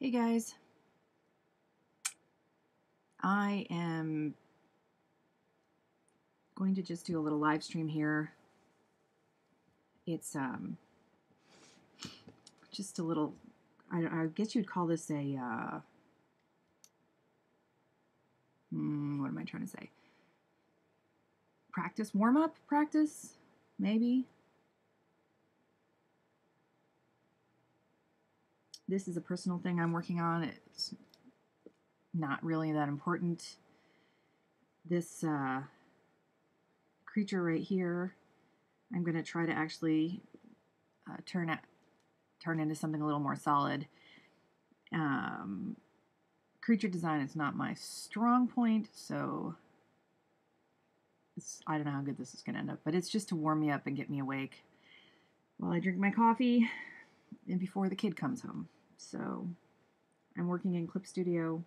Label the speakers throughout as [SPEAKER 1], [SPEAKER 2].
[SPEAKER 1] Hey guys, I am going to just do a little live stream here. It's just a little, I guess you'd call this a, what am I trying to say? Practice, warm-up practice, maybe? This is a personal thing I'm working on. It's not really that important. This creature right here, I'm going to try to actually turn into something a little more solid. Creature design is not my strong point, so I don't know how good this is going to end up, but it's just to warm me up and get me awake while I drink my coffee and before the kid comes home. So I'm working in Clip Studio,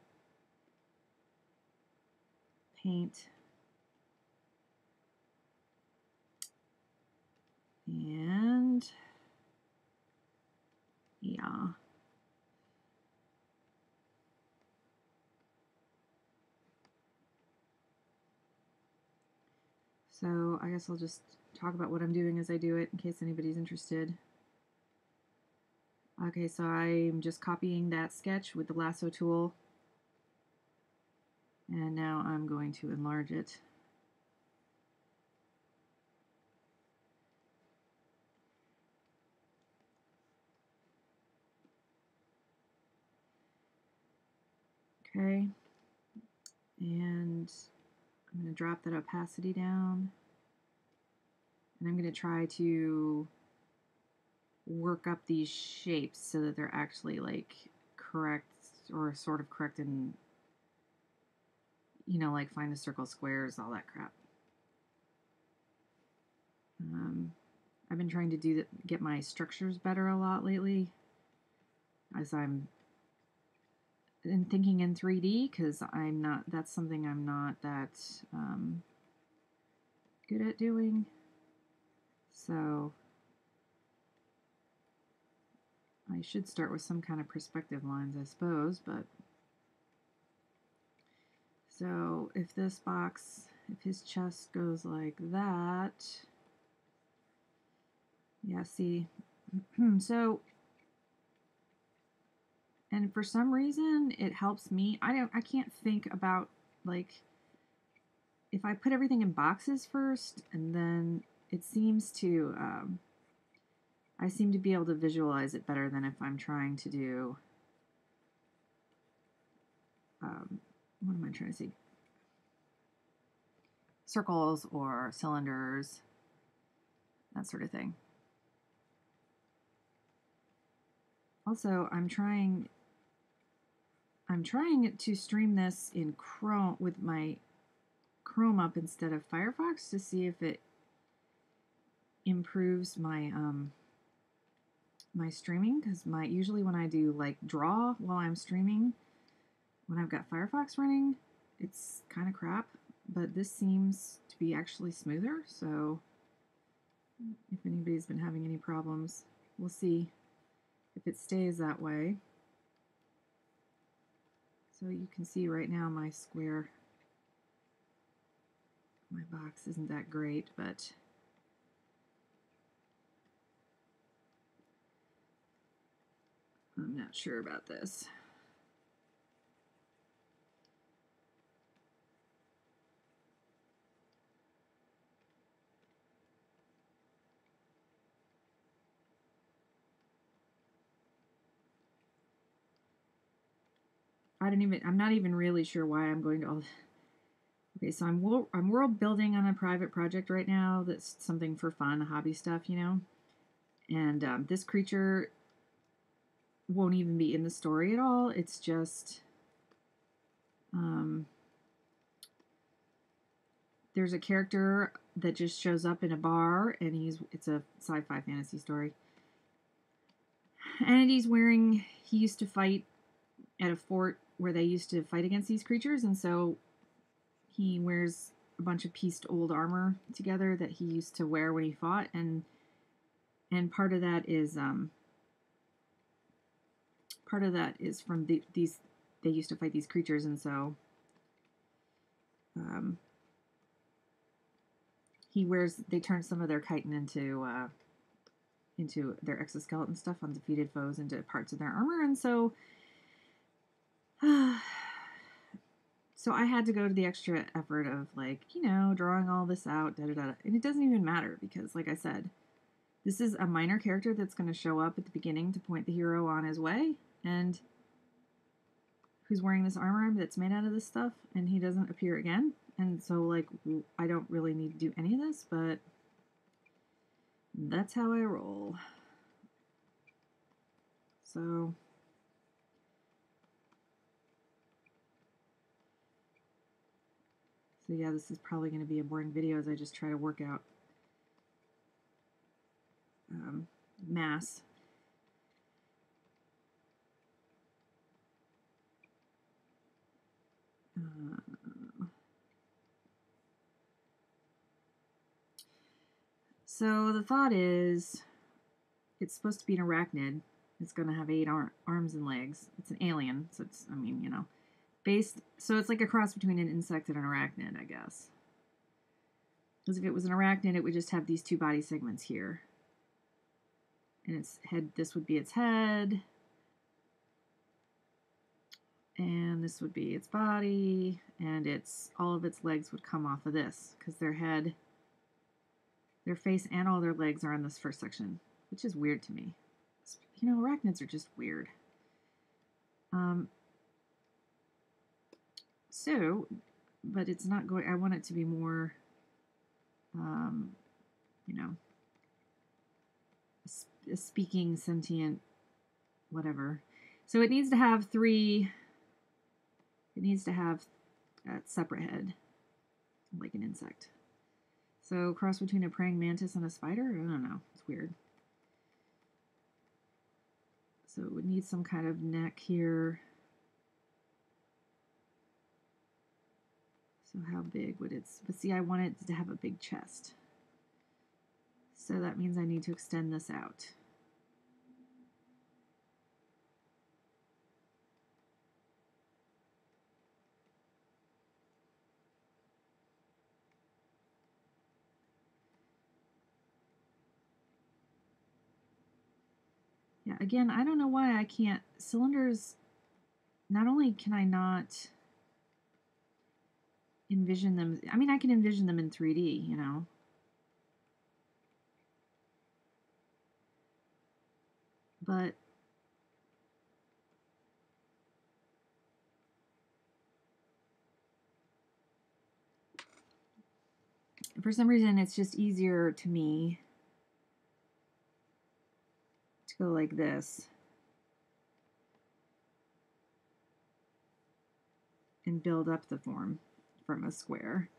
[SPEAKER 1] Paint, and yeah. So I guess I'll just talk about what I'm doing as I do it in case anybody's interested. Okay, so I'm just copying that sketch with the lasso tool, and now I'm going to enlarge it. Okay, and I'm going to drop that opacity down, and I'm going to try to work up these shapes so that they're actually like correct or sort of correct and, you know, like find the circle, squares, all that crap. I've been trying to get my structures better a lot lately as I'm thinking in 3D, because that's something I'm not that good at doing. So I should start with some kind of perspective lines, I suppose, but so if his chest goes like that, yeah, see, so, and for some reason it helps me. I can't think about, like, if I put everything in boxes first, and then it seems to, I seem to be able to visualize it better than if I'm trying to do, what am I trying to say? Circles or cylinders, that sort of thing. Also, I'm trying to stream this in Chrome with my Chrome up instead of Firefox to see if it improves my my streaming, because usually when I do like draw while I'm streaming, when I've got Firefox running, it's kind of crap, but this seems to be actually smoother. So if anybody's been having any problems, we'll see if it stays that way. So you can see right now my box isn't that great, but I'm not sure about this. I'm not even really sure why I'm going to all. Okay, so I'm world building on a private project right now. That's something for fun, hobby stuff, you know. And this creature won't even be in the story at all. It's just there's a character that just shows up in a bar, and it's a sci-fi fantasy story. And he used to fight at a fort where they used to fight against these creatures, and so he wears a bunch of pieced old armor together that he used to wear when he fought, and part of that is part of that is from these, they used to fight these creatures, and so they turn some of their chitin into their exoskeleton stuff on defeated foes, into parts of their armor, and so so I had to go to the extra effort of, like, you know, drawing all this out, and it doesn't even matter because, like I said, this is a minor character that's going to show up at the beginning to point the hero on his way, and who's wearing this armor that's made out of this stuff, and he doesn't appear again. And so, like, I don't really need to do any of this, but that's how I roll. So yeah, this is probably going to be a boring video as I just try to work out mass. So the thought is, it's supposed to be an arachnid. It's going to have 8 arms and legs. It's an alien, so it's, I mean, you know, so it's like a cross between an insect and an arachnid, I guess. Because if it was an arachnid, it would just have these 2 body segments here. And its head, this would be its head. And this would be its body. And all of its legs would come off of this, because their head, their face, and all their legs are in this first section, which is weird to me. You know, arachnids are just weird. But it's not going, I want it to be more, you know, a speaking, sentient, whatever. So it needs to have 3, it needs to have a separate head, like an insect. So cross between a praying mantis and a spider? I don't know, it's weird. So it would need some kind of neck here. So how big would it, but see, I want it to have a big chest. So that means I need to extend this out. Yeah, again, I don't know why I can't, cylinders, not only can I not envision them, I mean, I can envision them in 3D, you know. But for some reason, it's just easier to me to go like this and build up the form from a square.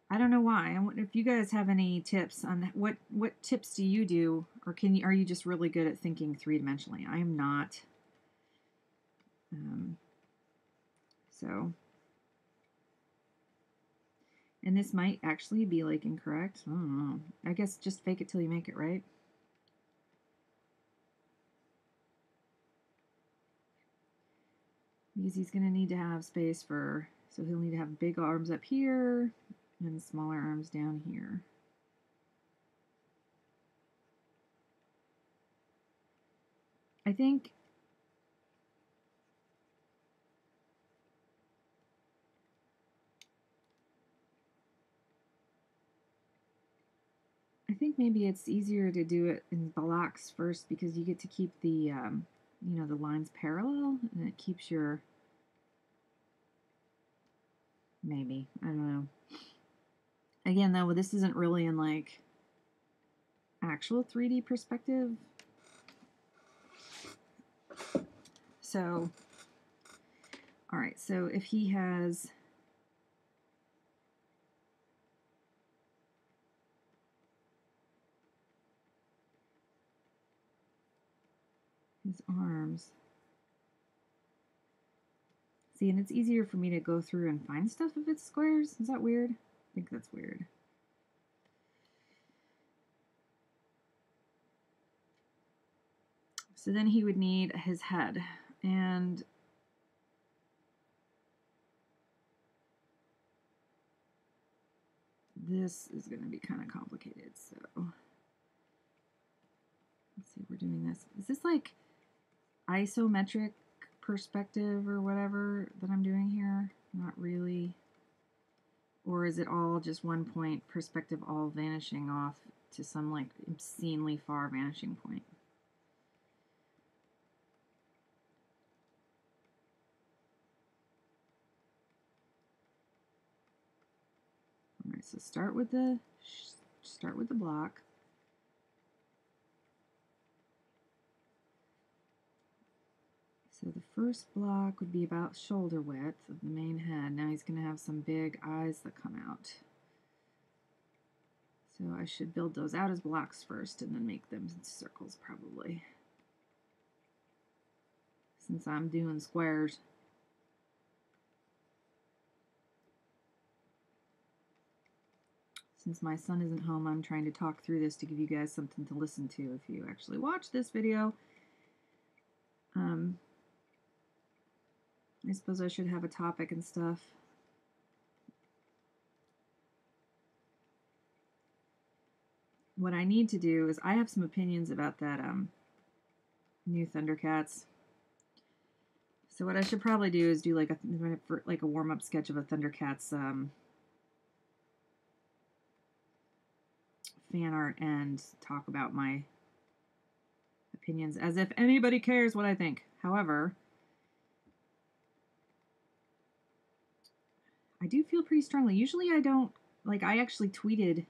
[SPEAKER 1] I don't know why. I wonder if you guys have any tips on what tips do you do, or are you just really good at thinking 3-dimensionally? I am not. So, and this might actually be like incorrect. I don't know. I guess just fake it till you make it, right? Because he's going to need to have space so he'll need to have big arms up here and smaller arms down here. I think maybe it's easier to do it in blocks first, because you get to keep the, you know, the lines parallel, and it keeps your, maybe, I don't know. Again, though, this isn't really in, like, actual 3D perspective. So, all right, so if he has his arms, see, and it's easier for me to go through and find stuff if it's squares. Is that weird? I think that's weird. So then he would need his head. And this is going to be kind of complicated, so let's see if we're doing this. Is this like isometric perspective or whatever that I'm doing here? Not really. Or is it all just one point perspective all vanishing off to some like obscenely far vanishing point? All right, so start with the block. So the first block would be about shoulder width of the main head. Now he's going to have some big eyes that come out. So I should build those out as blocks first and then make them circles probably. Since I'm doing squares. Since my son isn't home, I'm trying to talk through this to give you guys something to listen to if you actually watch this video. I suppose I should have a topic and stuff. What I need to do is I have some opinions about that new Thundercats. So what I should probably do is do like a warm-up sketch of a Thundercats fan art and talk about my opinions as if anybody cares what I think. However, I do feel pretty strongly. Usually I don't, like I actually tweeted,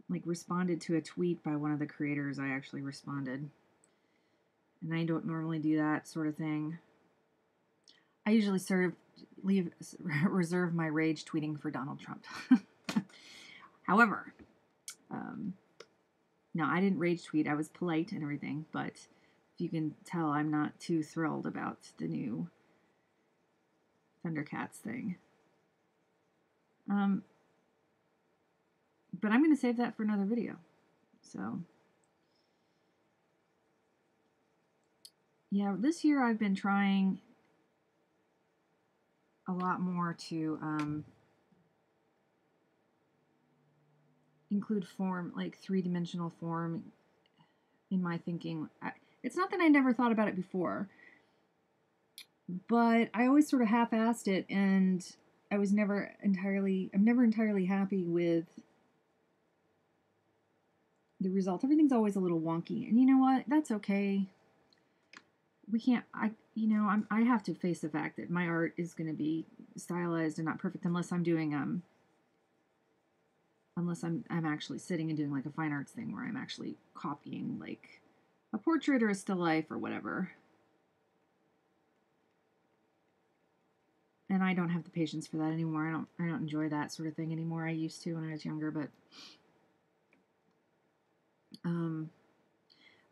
[SPEAKER 1] like responded to a tweet by one of the creators. I actually responded. And I don't normally do that sort of thing. I usually reserve my rage tweeting for Donald Trump. However, no, I didn't rage tweet. I was polite and everything, but if you can tell, I'm not too thrilled about the new Thundercats thing. But I'm going to save that for another video. So, yeah, this year I've been trying a lot more to include form, like three-dimensional form in my thinking. It's not that I never thought about it before, but I always sort of half-assed it, and I'm never entirely happy with the result. Everything's always a little wonky, and you know what? That's okay. I have to face the fact that my art is going to be stylized and not perfect unless I'm doing unless I'm actually sitting and doing like a fine arts thing where I'm actually copying like a portrait or a still life or whatever. And I don't have the patience for that anymore. I don't enjoy that sort of thing anymore. I used to when I was younger, but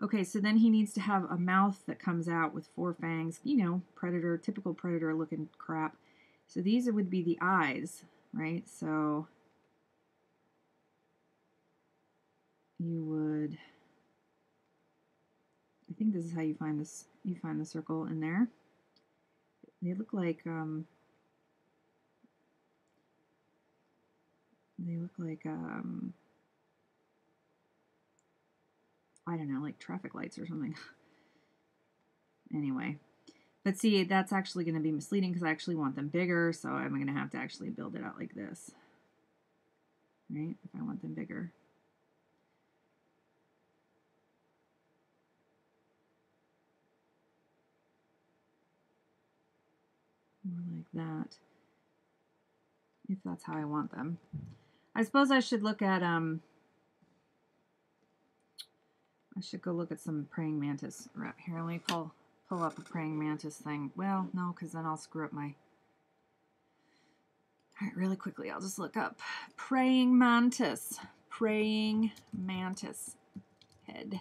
[SPEAKER 1] okay, so then he needs to have a mouth that comes out with 4 fangs, you know, typical predator looking crap. So these would be the eyes, right? So you would, I think this is how you find this, you find the circle in there. They look like, I don't know, like traffic lights or something. Anyway, but see, that's actually going to be misleading because I actually want them bigger, so I'm going to have to actually build it out like this, right? If I want them bigger. More like that, if that's how I want them. I suppose I should look at, I should go look at some praying mantis. Right here, let me pull up a praying mantis thing. Well, no, because then I'll screw up my... All right, really quickly, I'll just look up praying mantis head.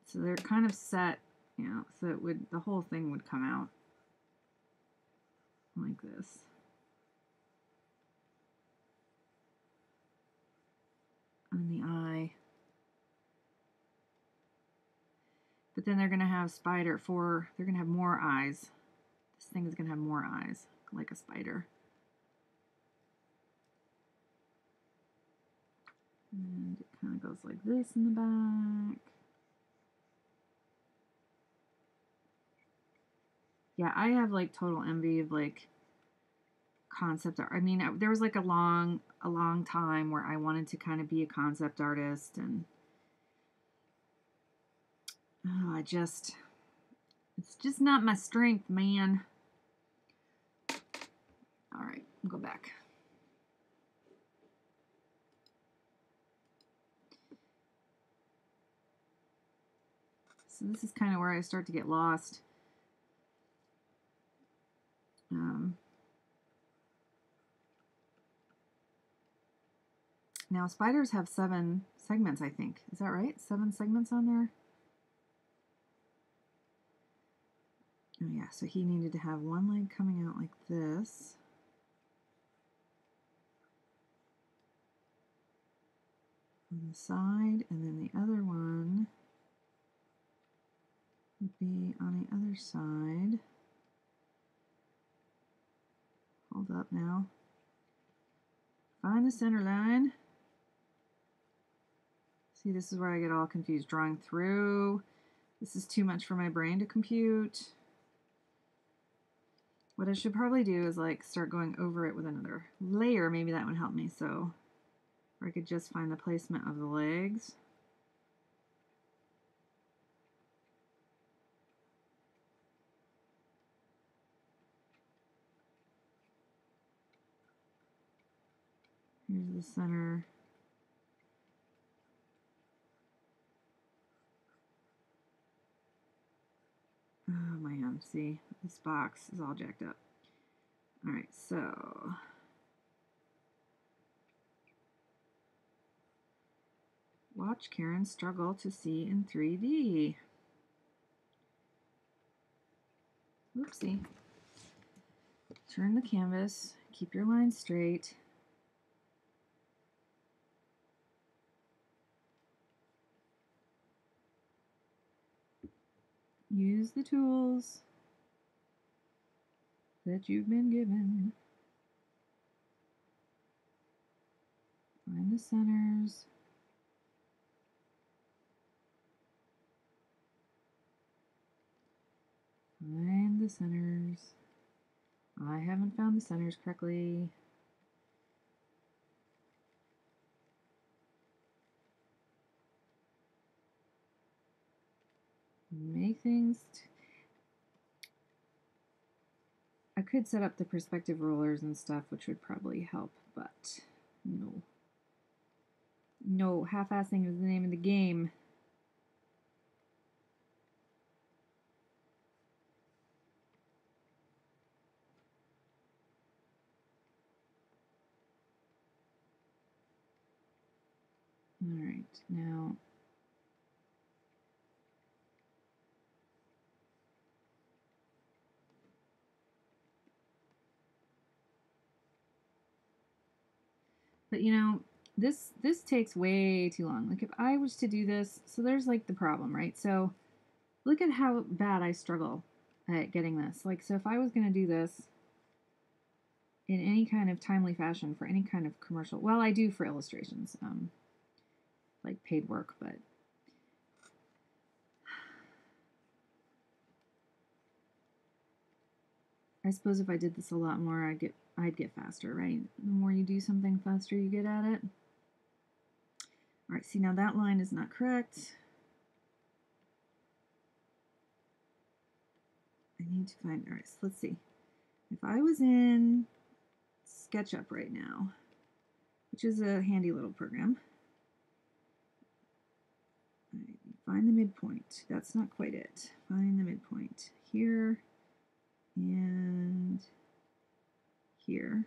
[SPEAKER 1] So they're kind of set, you know, so it would, the whole thing would come out like this. on the eye. But then they're going to have they're going to have more eyes. This thing is going to have more eyes, like a spider. And it kind of goes like this in the back. Yeah, I have like total envy of like concept art. I mean, there was like a long time where I wanted to kind of be a concept artist, and it's just not my strength, man. All right, go back. So this is kind of where I start to get lost. Now spiders have 7 segments, I think. Is that right? 7 segments on there? Oh yeah, so he needed to have one leg coming out like this. On the side, and then the other one would be on the other side. Hold up now. Find the center line. See, this is where I get all confused. Drawing through. This is too much for my brain to compute. What I should probably do is like start going over it with another layer. Maybe that would help me. So, or I could just find the placement of the legs. Here's the center. Oh man, see, this box is all jacked up. All right, so watch Karyn struggle to see in 3D. Oopsie. Turn the canvas, keep your line straight. Use the tools that you've been given. Find the centers. Find the centers. I haven't found the centers correctly. Make things... I could set up the perspective rulers and stuff, which would probably help, but no. No, half-assing is the name of the game. All right, now but you know, this takes way too long. Like if I was to do this, so there's like the problem, right? So look at how bad I struggle at getting this. Like, so if I was going to do this in any kind of timely fashion for any kind of commercial, well, I do for illustrations, like paid work, but I suppose if I did this a lot more, I'd get faster, right? The more you do something, faster you get at it. All right, see, now that line is not correct. I need to find, all right, so let's see. If I was in SketchUp right now, which is a handy little program, right, find the midpoint. That's not quite it. Find the midpoint here and here.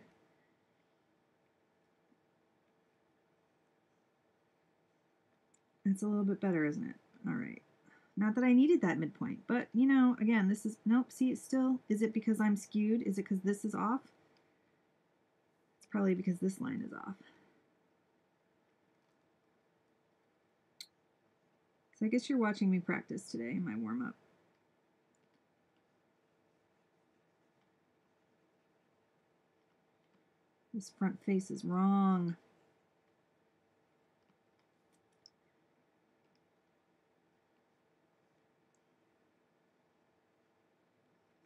[SPEAKER 1] That's a little bit better, isn't it? All right. Not that I needed that midpoint, but you know, again, this is, nope, see, it's still, is it because I'm skewed? Is it because this is off? It's probably because this line is off. So I guess you're watching me practice today in my warm-up. This front face is wrong.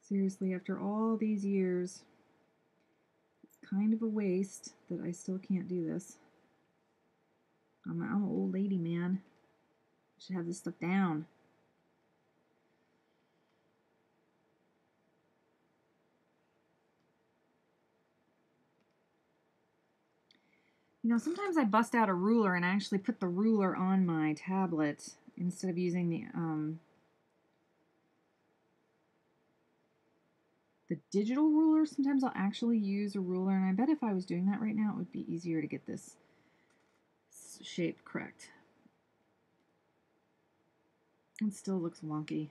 [SPEAKER 1] Seriously, after all these years, it's kind of a waste that I still can't do this. I'm an old lady, man. I should have this stuff down. You know, sometimes I bust out a ruler and I actually put the ruler on my tablet instead of using the digital ruler. Sometimes I'll actually use a ruler, and I bet if I was doing that right now, it would be easier to get this shape correct. It still looks wonky.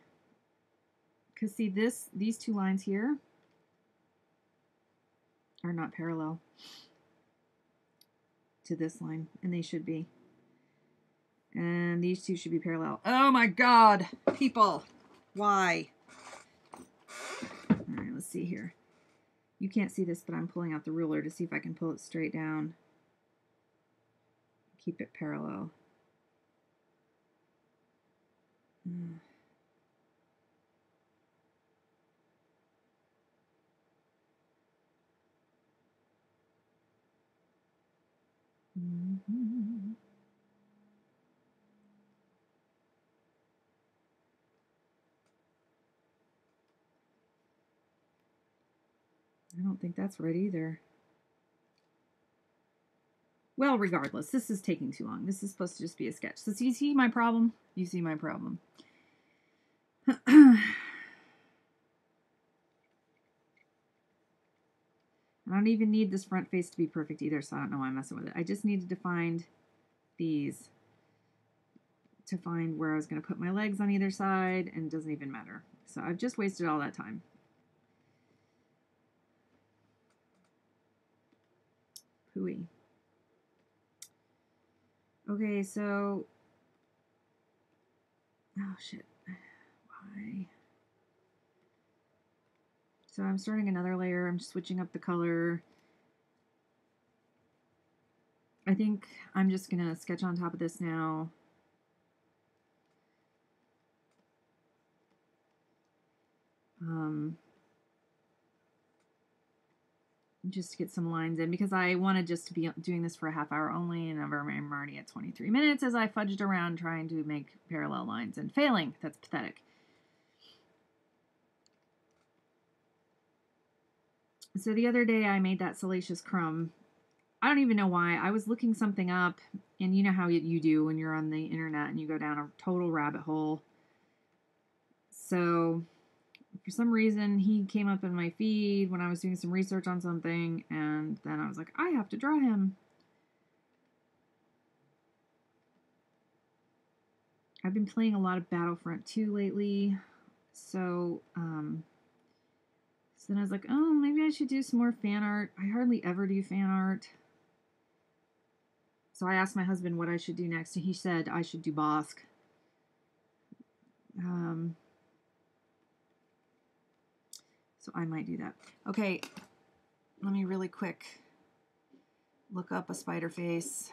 [SPEAKER 1] Because see, these two lines here are not parallel to this line, and they should be. And these two should be parallel. Oh my God, people, why? All right, let's see here. You can't see this, but I'm pulling out the ruler to see if I can pull it straight down. Keep it parallel. Mm-hmm. I don't think that's right either. Well, regardless, this is taking too long. This is supposed to just be a sketch. So you see my problem? You see my problem. I don't even need this front face to be perfect either, so I don't know why I'm messing with it. I just needed to find these to find where I was going to put my legs on either side, and it doesn't even matter. So I've just wasted all that time. Hooey. Okay, so... Oh, shit. Why? So I'm starting another layer. I'm switching up the color. I think I'm just going to sketch on top of this now. Just to get some lines in, because I wanted just to be doing this for a half hour only, and I'm already at 23 minutes as I fudged around trying to make parallel lines and failing. That's pathetic. So the other day I made that salacious crumb. I don't even know why. I was looking something up, and you know how you do when you're on the internet and you go down a total rabbit hole. So for some reason, he came up in my feed when I was doing some research on something, and then I was like, I have to draw him. I've been playing a lot of Battlefront 2 lately, so then I was like, oh, maybe I should do some more fan art. I hardly ever do fan art. So I asked my husband what I should do next, and he said I should do Bosk. So I might do that. Okay, let me really quick look up a spider face.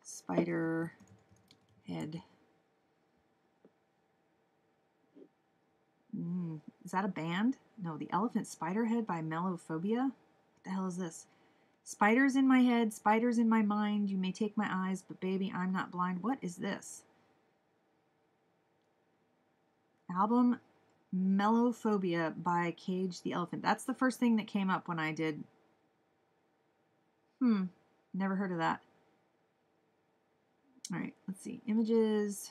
[SPEAKER 1] Spider head. Is that a band? No, The Elephant Spiderhead by Mellophobia. What the hell is this? Spiders in my head, spiders in my mind. You may take my eyes, but baby, I'm not blind. What is this? Album Mellophobia by Cage the Elephant. That's the first thing that came up when I did. Never heard of that. All right, let's see. Images.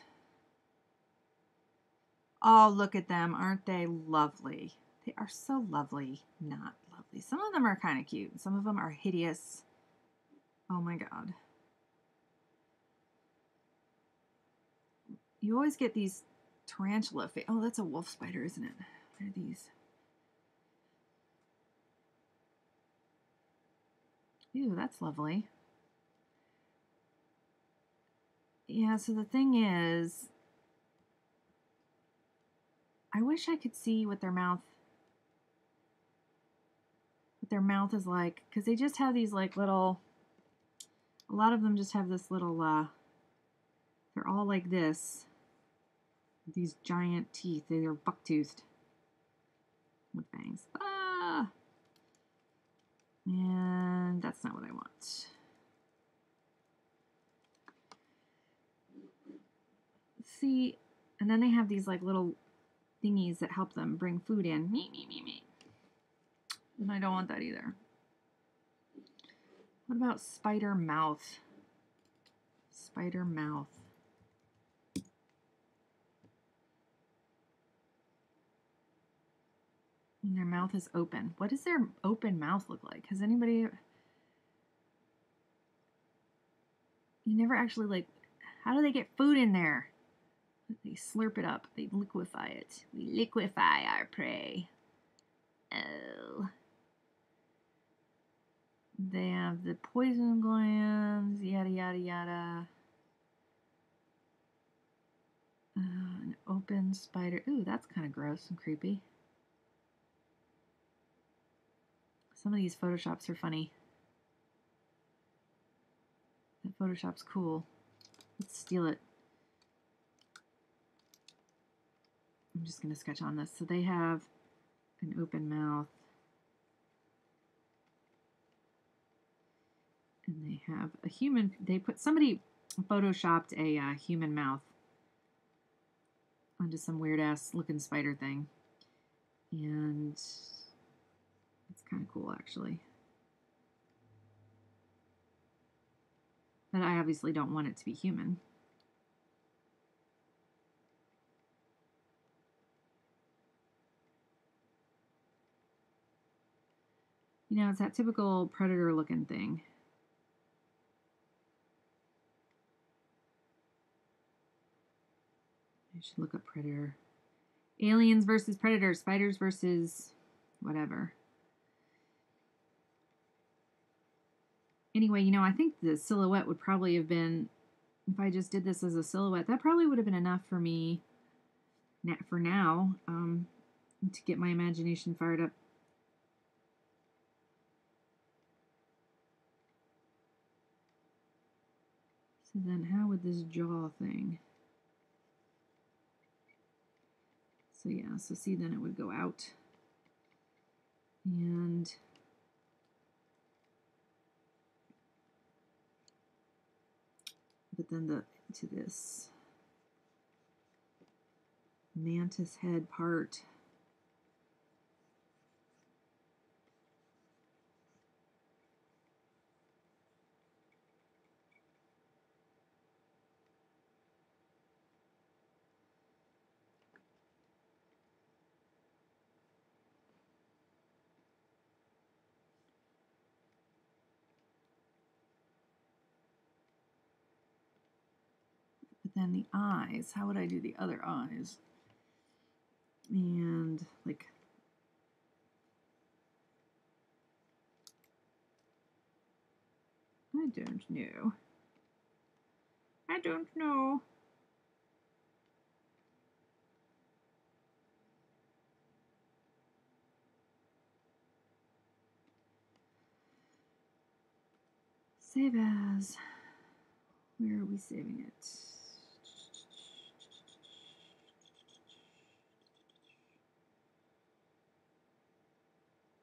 [SPEAKER 1] Oh, look at them. Aren't they lovely? They are so lovely. Not lovely. Some of them are kind of cute. Some of them are hideous. Oh my God. You always get these tarantula face. Oh, that's a wolf spider, isn't it? What are these? Ew, that's lovely. Yeah, so the thing is, I wish I could see what their mouth is like, because they just have these like little, a lot of them just have this little, they're all like this, these giant teeth. They're buck-toothed with fangs. Ah! And that's not what I want. See, and then they have these like little thingies that help them bring food in. Me. And I don't want that either. What about spider mouth? Spider mouth. And their mouth is open. What does their open mouth look like? Has anybody... You never actually like... How do they get food in there? They slurp it up. They liquefy it. We liquefy our prey. Oh. They have the poison glands, yada, yada, yada. An open spider. Ooh, that's kind of gross and creepy. Some of these Photoshops are funny. That Photoshop's cool. Let's steal it. I'm just going to sketch on this. So they have an open mouth. And they have a human. Somebody Photoshopped a human mouth onto some weird ass looking spider thing. And it's kind of cool actually. But I obviously don't want it to be human. You know, it's that typical predator looking thing. I should look up predator. Aliens versus predators, spiders versus whatever. Anyway, you know, I think the silhouette would probably have been, if I just did this as a silhouette, that probably would have been enough for me for now, to get my imagination fired up. So then how would this jaw thing? So yeah, so see, then it would go out. And but then to this mantis head part. But then the eyes, how would I do the other eyes? And like, I don't know. I don't know. Save as. Where are we saving it?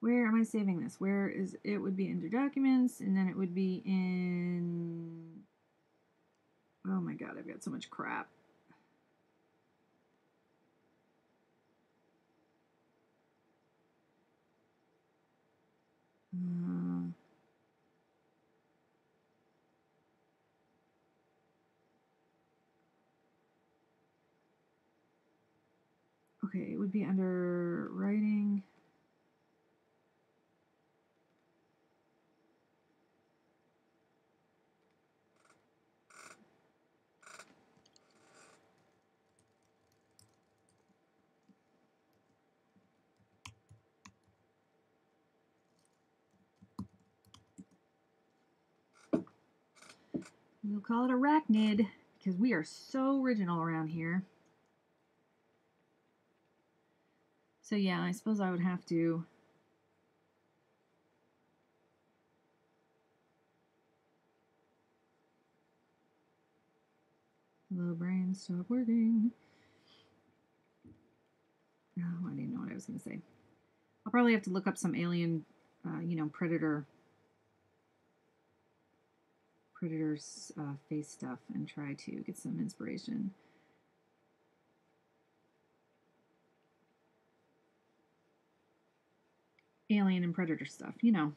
[SPEAKER 1] Where am I saving this? Where is it? Would be under documents, and then it would be in. Oh my god, I've got so much crap. Okay, it would be under writing. We'll call it arachnid, because we are so original around here. So yeah, I suppose I would have to hello brain, stop working. Oh, I didn't know what I was going to say. I'll probably have to look up some alien, predators face stuff and try to get some inspiration. Alien and predator stuff, you know.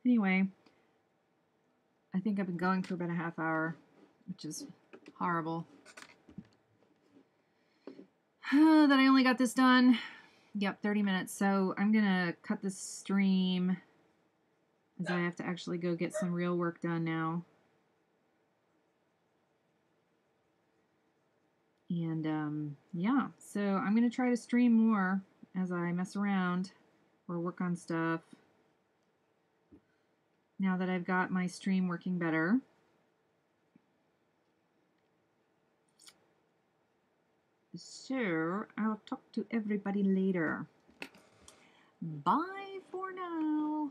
[SPEAKER 1] Anyway, I think I've been going for about a half hour, which is horrible. That I only got this done. Yep, 30 minutes. So I'm going to cut this stream as I have to actually go get some real work done now. And yeah, so I'm going to try to stream more as I mess around or work on stuff now that I've got my stream working better. So I'll talk to everybody later. Bye for now.